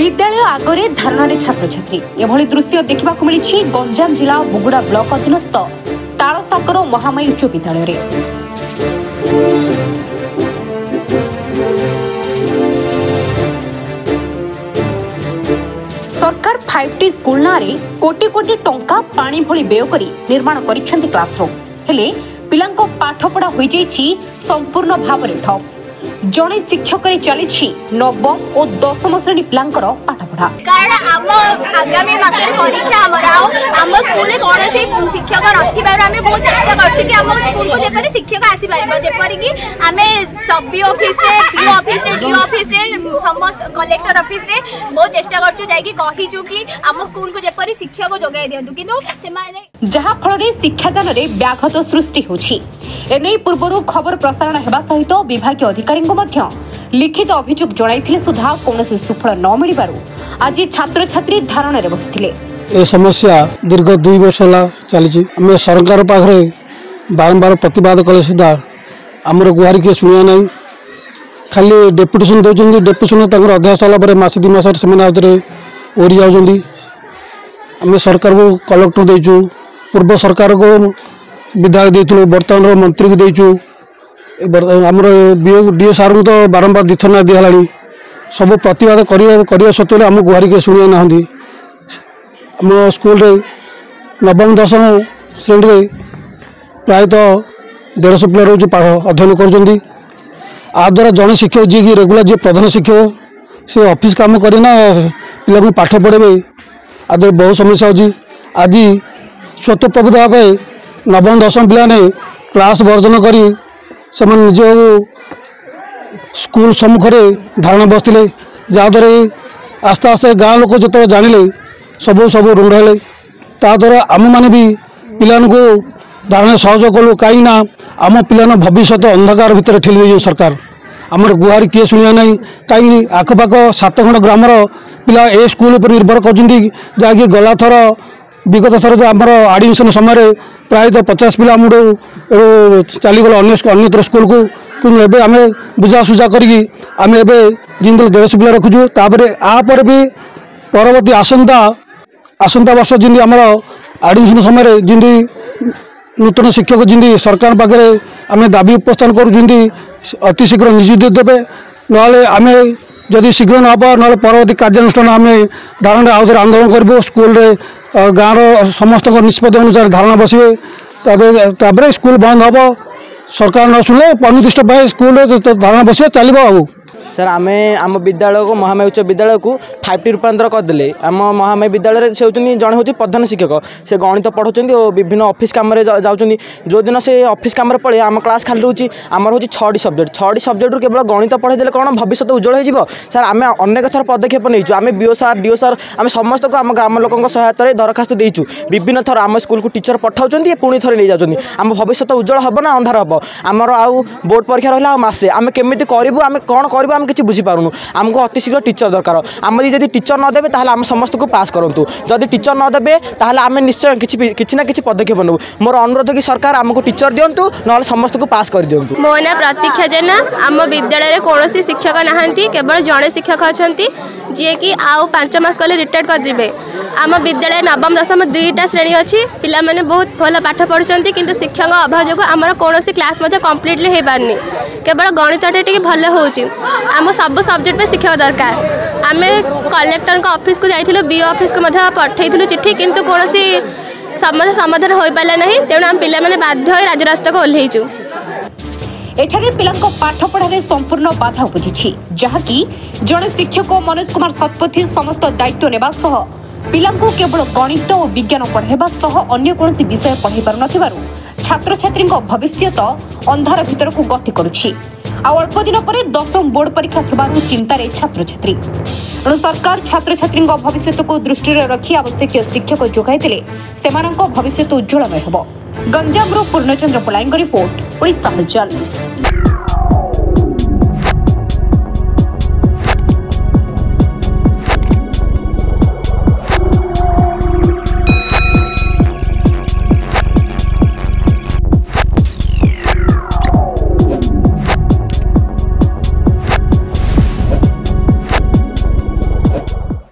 विद्यालय आगरे धारण छात्र छात्री एभली दृश्य देखा मिली गंजाम जिला बुगुड़ा ब्लॉक अधीनस्थ तालसाकर महामाई उच्च विद्यालय। सरकार 5T स्कूल ना कोटी कोटी टंका पानी भली व्यय करी निर्माण करिसेंती क्लासरूम हेले पिलांको पाठपढ़ा हो जाइछि संपूर्ण भाव में ठप। जड़े शिक्षक चली नवम और 10म श्रेणी पिलांकर पाठपढ़ा कारण आम आगामी मासर परीक्षा आम स्कूल कौन से शिक्षक नथिबार आमे बहुत चेष्टा करछु कि आम स्कूल को जेपरि शिक्षक आसी पारिबो जेपरि कि आमे सब बी ऑफिस रे पीओ ऑफिस रे डी ऑफिस रे समस्त कलेक्टर ऑफिस रे बहुत चेष्टा करछु जाई कि कहिछु कि आम स्कूल को जेपरि शिक्षक जोगाई दियंतु किंतु से माने जहा फल रे शिक्षादान रे व्याघात सृष्टि होछि। एने पूर्वरु खबर प्रसारण हेबा सहित विभागीय अधिकारी लिखित अभियोग जणाइथिले सुधा कौनसी सुफल न मिलिबारु आज छात्र छात्री धारण रे बसिथिले। ए समस्या दीर्घ 2 वर्ष होला चली आम सरकार पाखरे बारंबार प्रतिवाद कले सुधा आमर गुहारी के शुणा ना खाली डेपुटेशन दौरान डेपुटेशन अध्यास होगा मस 2 मास ओरी जाऊँगी। आम सरकार को कलेक्टर देचु पूर्व सरकार को विधायक देइथुलु वर्तमान मंत्री को देचु आमर डीओ सार को तो बारंबार दिथना दिहला सब प्रतिवाद करने सत्वे आम गुहारी के शुणा ना आम स्कूल रे नवम 10म श्रेणी प्रायतः 150 पिला रोज अध्ययन कर जड़े शिक्षक जी की रेगुलर जी प्रधान शिक्षक से ऑफिस काम करना पिला को पाठ पढ़े आदि बहुत समस्या होची। आज स्वतःप्रभुत भाव नवम 10म पिला ने क्लास वर्जन करी से निज स्कूल सम्मुख धारणा बसते जहाँद्वारा आस्ते आस्ते गाँ लोक जो जानिले सब सब रूढ़ है ताद्वारा आम मैंने भी पिला को धारणा सहयोग कलु कहीं आम पिला भविष्य अंधकार भितर ठेली सरकार आमर गुहारी किए शुणा ना कहीं आखपाख 7 खंड ग्रामर पिला ए स्कूल पर निर्भर कर गला थर विगत थर जो आमर आडमिशन समय प्रायतः 50 पिला मुझे चलीगल अन्यत्र स्कूल को कि आम बुझासुझा करी आम एवं जिन 150 पिला रखुचु तापर आपर भी परवर्ती आसंता वर्ष जिंदी आमर आडमिशन समय जिंदी नूतन शिक्षक जिंदी सरकार पाखे आम दाबी उपस्थान करूँ अति शीघ्र नियुक्ति देवे ना आम जदि शीघ्र न पा ना परवर्ती कार्यानुष्ठान आम धारणा आउे आंदोलन करूँ स्कूल गाँव समस्त निष्पत्ति अनुसार धारणा बसवे स्कूल बंद हम सरकार न शुणे अनिर्दिष्ट स्कूल धारणा बस चलो। सर आम विद्यालय को महामाई उच्च विद्यालय को 5T रूपांतर करदे। आम महामाई विद्यालय से होती जड़े हूँ प्रधान शिक्षक से गणित पढ़ाऊँ और विभिन्न ऑफिस कम जाऊँगी जो दिन से ऑफिस कम पड़े आम क्लास खाली रोचे आमर हूँ 6टी सब्जेक्ट रू केवल गणित पढ़े कौन भविष्य उज्जवल हो सर आम अनेक थर पदक्षेप नहीं आम बीओ सार डीओ सार आम समस्त को आम ग्राम लोकों सहायता दरखास्त देचु विभिन्न थर आम स्कूल को टीचर पठाऊँ पुणी थे नहीं जाऊँ आम भविष्य उज्जवल हम ना अंधार हम आमर आउ बोर्ड परीक्षा रहा मसे आम केमी करूँ आम कौन करूँ आम किसी बुझीपारूँ आमको अति शीघ्र टीचर दरकार आम जब टीचर न देवे आम समस्त को पास करूँ जदि टीचर न देवे आम निश्चय किसी ना किसी पदक्षेप नबू मोर अनुरोध कि सरकार आमको टीचर दिंतु ना समस्त को पास कर दिंतु। मो ना प्रतीक्षा जेना आम विद्यालय कौन शिक्षक नहांती केवल जड़े शिक्षक अच्छा जी कि आउ 5 मास कले रिटायर्ड करदे। आम विद्यालय नवम 10म 2टा श्रेणी अच्छी पिला माने बहुत भल पाठ पढ़ुंट किंतु शिक्षक अभाव जो आमर कौन क्लास कम्प्लीटली हो पारनी केवल गणितटे टी भल होम सब सब्जेक्ट पे शिक्षक दरकार। आम कलेक्टर ऑफिस को जाइलु बीओ ऑफिस को पठेलु चिट्ठी किंतु कौन समस्या समाधान हो पारा ना तेणु आम पिला माने बाध्य राजरास्ता को ओह्लैचु। एठारे पिलांको पाठपढ़ा संपूर्ण बाधा उपजी जहाँकि जड़े शिक्षक मनोज कुमार शतपथी समस्त दायित्व नेबा सह पिलांको केवल गणित और विज्ञान पढ़ाइबा सह अन्य कौन विषय पढ़ाई पारु नथिबारु छात्र छात्री भविष्य अंधार भितर को गति करुछि। अल्प दिन पर 10म बोर्ड परीक्षा थिबारु चिंतार छात्र छात्री तेणु सरकार छात्र छात्री भविष्य को दृष्टि रखी आवश्यक शिक्षक जोगाई देले सेमानंको भविष्य उज्ज्वलमय हेबो। गंजामरू पूर्णचंद्र पलाईंग रिपोर्ट ओडिशा हलचल।